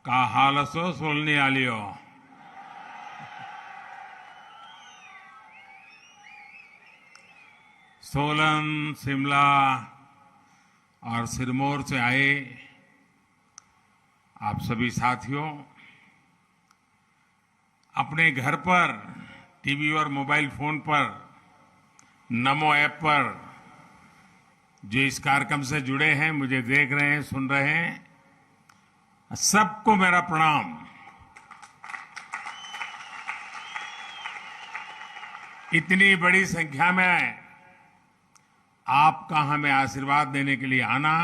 का हाल सो सोलने आलियो। सोलन, शिमला और सिरमौर से आए आप सभी साथियों, अपने घर पर टीवी और मोबाइल फोन पर नमो ऐप पर जो इस कार्यक्रम से जुड़े हैं, मुझे देख रहे हैं, सुन रहे हैं, सबको मेरा प्रणाम। इतनी बड़ी संख्या में आपका हमें आशीर्वाद देने के लिए आना,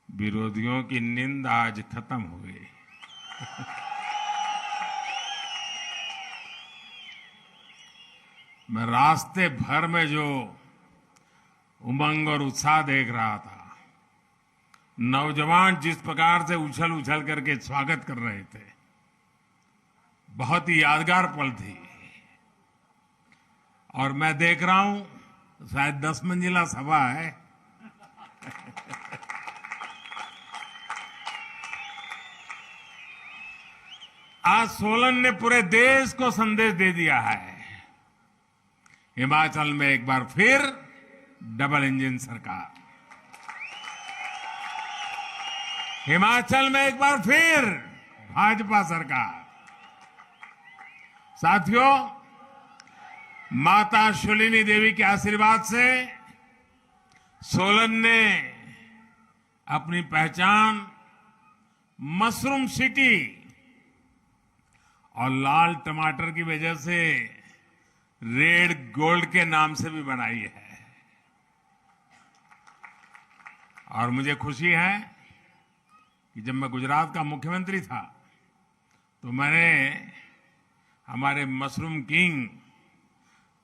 विरोधियों की नींद आज खत्म हो गई। मैं रास्ते भर में जो उमंग और उत्साह देख रहा था, नौजवान जिस प्रकार से उछल उछल करके स्वागत कर रहे थे, बहुत ही यादगार पल थी। और मैं देख रहा हूं शायद 10 मंजिला सभा है। आज सोलन ने पूरे देश को संदेश दे दिया है, हिमाचल में एक बार फिर डबल इंजन सरकार, हिमाचल में एक बार फिर भाजपा सरकार। साथियों, माता शूलिनी देवी के आशीर्वाद से सोलन ने अपनी पहचान मशरूम सिटी और लाल टमाटर की वजह से रेड गोल्ड के नाम से भी बनाई है। और मुझे खुशी है कि जब मैं गुजरात का मुख्यमंत्री था तो मैंने हमारे मशरूम किंग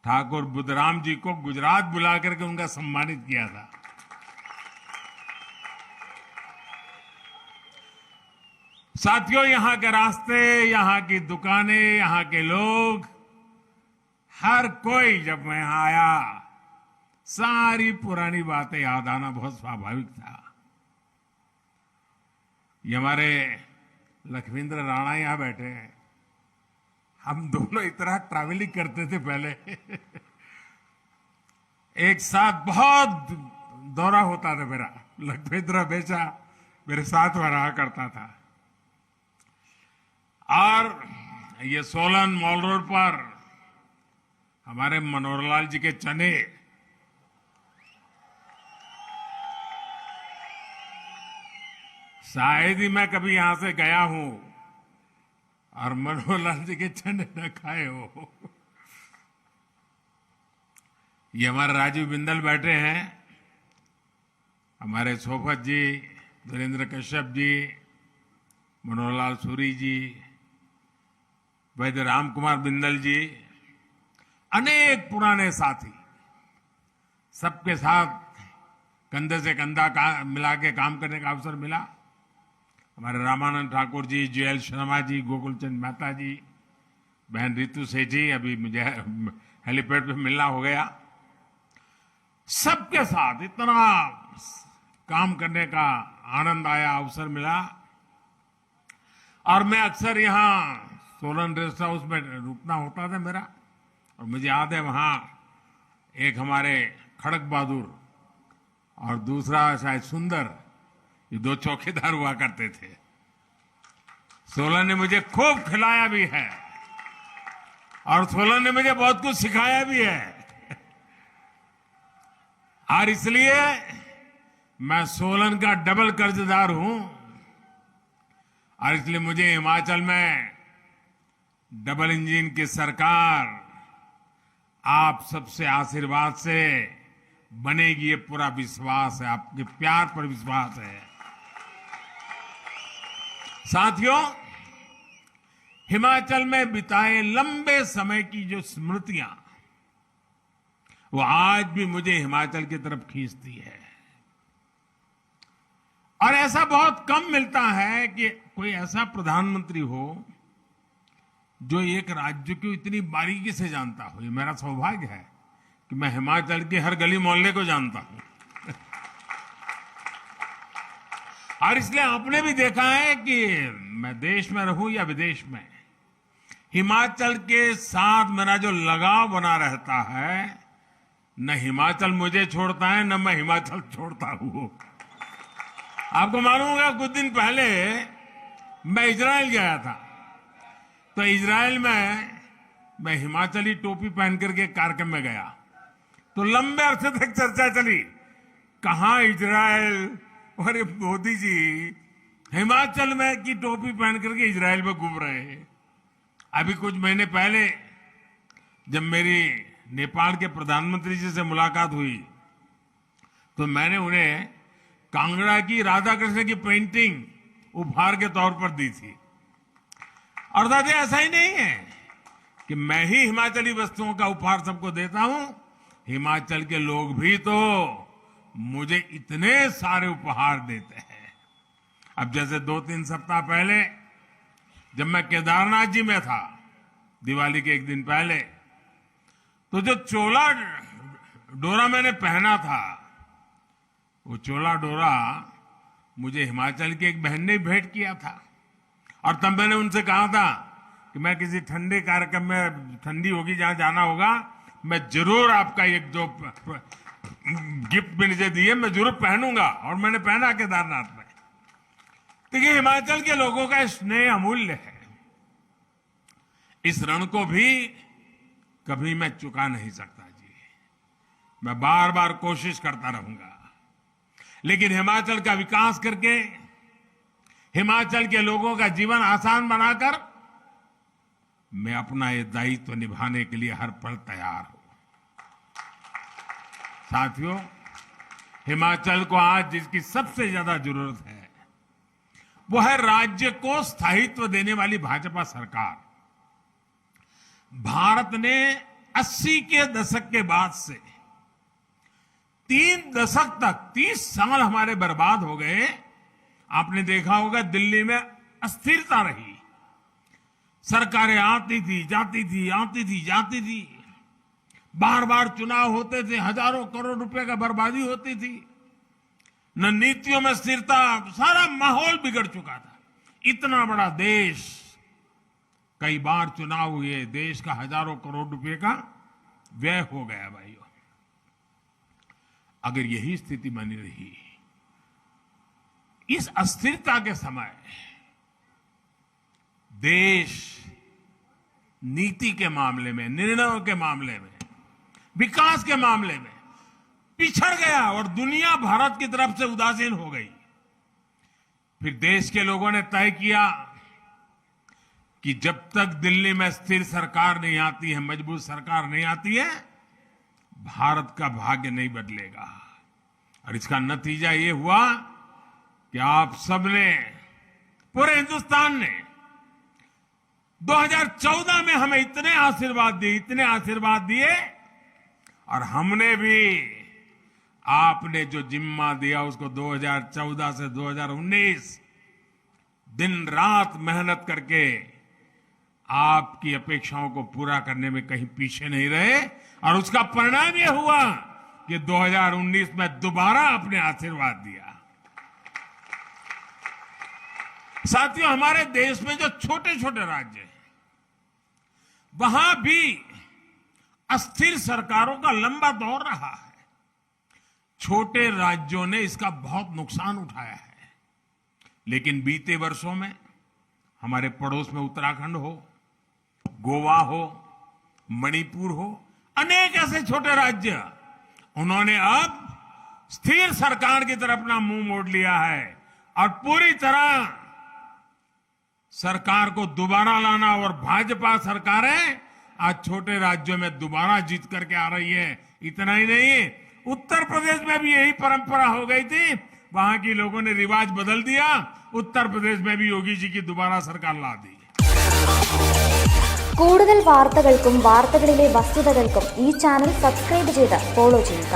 ठाकुर बुद्धराम जी को गुजरात बुला करके उनका सम्मानित किया था। साथियों, यहां के रास्ते, यहां की दुकानें, यहां के लोग, हर कोई जब मैं यहां आया, सारी पुरानी बातें याद आना बहुत स्वाभाविक था। ये हमारे लखविंद्र राणा यहां बैठे हैं, हम दोनों इतना ट्रैवलिंग करते थे पहले। एक साथ बहुत दौरा होता था मेरा। लखविंद्र हमेशा मेरे साथ में रहा करता था। और ये सोलन मॉल रोड पर हमारे मनोहर लाल जी के चने, शायद ही मैं कभी यहां से गया हूं और मनोहर लाल जी के चने न खाए हो। ये हमारे राजीव बिंदल बैठे हैं, हमारे सोफत जी, धीरेन्द्र कश्यप जी, मनोहर लाल सूरी जी, वैद्य राम कुमार बिंदल जी, अनेक पुराने साथी, सबके साथ कंधे से कंधा मिला के काम करने का अवसर मिला। हमारे रामानंद ठाकुर जी, JL शर्मा जी, गोकुलचंद मेहता जी, बहन रितु सेठी, अभी मुझे हेलीपैड पे मिलना हो गया। सबके साथ इतना काम करने का आनंद आया, अवसर मिला। और मैं अक्सर यहाँ सोलन रेस्ट हाउस में रुकना होता था मेरा, और मुझे याद है वहां एक हमारे खड़क बहादुर और दूसरा शायद सुंदर, ये 2 चौकीदार हुआ करते थे। सोलन ने मुझे खूब खिलाया भी है और सोलन ने मुझे बहुत कुछ सिखाया भी है। और इसलिए मैं सोलन का डबल कर्जदार हूं, और इसलिए मुझे हिमाचल में डबल इंजन की सरकार आप सबसे आशीर्वाद से बनेगी, ये पूरा विश्वास है, आपके प्यार पर विश्वास है। साथियों, हिमाचल में बिताए लंबे समय की जो स्मृतियां, वो आज भी मुझे हिमाचल की तरफ खींचती है। और ऐसा बहुत कम मिलता है कि कोई ऐसा प्रधानमंत्री हो जो एक राज्य को इतनी बारीकी से जानता हो। ये मेरा सौभाग्य है कि मैं हिमाचल के हर गली मोहल्ले को जानता हूं। और इसलिए आपने भी देखा है कि मैं देश में रहूं या विदेश में, हिमाचल के साथ मेरा जो लगाव बना रहता है, न हिमाचल मुझे छोड़ता है न मैं हिमाचल छोड़ता हूं। आपको मालूम होगा कुछ दिन पहले मैं इजराइल गया था, तो इजराइल में मैं हिमाचली टोपी पहन करके कार्यक्रम में गया, तो लंबे अरसे तक चर्चा चली, कहां इजराइल, अरे मोदी जी हिमाचल में की टोपी पहन करके इजराइल में घूम रहे हैं। अभी कुछ महीने पहले जब मेरी नेपाल के प्रधानमंत्री जी से मुलाकात हुई, तो मैंने उन्हें कांगड़ा की राधा कृष्ण की पेंटिंग उपहार के तौर पर दी थी। और दादा ऐसा ही नहीं है कि मैं ही हिमाचली वस्तुओं का उपहार सबको देता हूं, हिमाचल के लोग भी तो मुझे इतने सारे उपहार देते हैं। अब जैसे 2-3 सप्ताह पहले जब मैं केदारनाथ जी में था, दिवाली के एक दिन पहले, तो जो चोला डोरा मैंने पहना था, वो चोला डोरा मुझे हिमाचल की एक बहन ने भेंट किया था। और तब मैंने उनसे कहा था कि मैं किसी ठंडे कार्यक्रम में, ठंडी होगी जहां जाना होगा, मैं जरूर आपका एक जो गिफ्ट मुझे दिए मैं जरूर पहनूंगा। और मैंने पहना केदारनाथ में। देखिए हिमाचल के लोगों का स्नेह अमूल्य है, इस ऋण को भी कभी मैं चुका नहीं सकता जी। मैं बार बार कोशिश करता रहूंगा, लेकिन हिमाचल का विकास करके, हिमाचल के लोगों का जीवन आसान बनाकर मैं अपना ये दायित्व निभाने के लिए हर पल तैयार हूं। साथियों, हिमाचल को आज जिसकी सबसे ज्यादा जरूरत है वो है राज्य को स्थायित्व देने वाली भाजपा सरकार। भारत ने 80 के दशक के बाद से 3 दशक तक 30 साल हमारे बर्बाद हो गए। आपने देखा होगा दिल्ली में अस्थिरता रही, सरकारें आती थी जाती थी, आती थी जाती थी, बार बार चुनाव होते थे, हजारों करोड़ रुपए का बर्बादी होती थी, न नीतियों में स्थिरता, सारा माहौल बिगड़ चुका था। इतना बड़ा देश, कई बार चुनाव हुए, देश का हजारों करोड़ रुपए का व्यय हो गया भाइयों। अगर यही स्थिति बनी रही, इस अस्थिरता के समय देश नीति के मामले में, निर्णयों के मामले में, विकास के मामले में पिछड़ गया और दुनिया भारत की तरफ से उदासीन हो गई। फिर देश के लोगों ने तय किया कि जब तक दिल्ली में स्थिर सरकार नहीं आती है, मजबूत सरकार नहीं आती है, भारत का भाग्य नहीं बदलेगा। और इसका नतीजा ये हुआ कि आप सबने, पूरे हिंदुस्तान ने 2014 में हमें इतने आशीर्वाद दिए, इतने आशीर्वाद दिए, और हमने भी आपने जो जिम्मा दिया उसको 2014 से 2019 दिन रात मेहनत करके आपकी अपेक्षाओं को पूरा करने में कहीं पीछे नहीं रहे। और उसका परिणाम यह हुआ कि 2019 में दोबारा आपने आशीर्वाद दिया। साथियों, हमारे देश में जो छोटे छोटे राज्य हैं, वहां भी अस्थिर सरकारों का लंबा दौर रहा है। छोटे राज्यों ने इसका बहुत नुकसान उठाया है। लेकिन बीते वर्षों में हमारे पड़ोस में उत्तराखंड हो, गोवा हो, मणिपुर हो, अनेक ऐसे छोटे राज्य, उन्होंने अब स्थिर सरकार की तरफ अपना मुंह मोड़ लिया है और पूरी तरह सरकार को दोबारा लाना। और भाजपा सरकारें आज छोटे राज्यों में दोबारा जीत करके आ रही है। इतना ही नहीं, उत्तर प्रदेश में भी यही परंपरा हो गई थी, वहां के लोगों ने रिवाज बदल दिया, उत्तर प्रदेश में भी योगी जी की दोबारा सरकार ला दी। കൂടുതൽ വാർത്തകൾക്കും വാർത്തകളിലെ വസ്തുതകൾക്കും ഈ ചാനൽ സബ്സ്ക്രൈബ് ചെയ്ത് ഫോളോ ചെയ്യുക.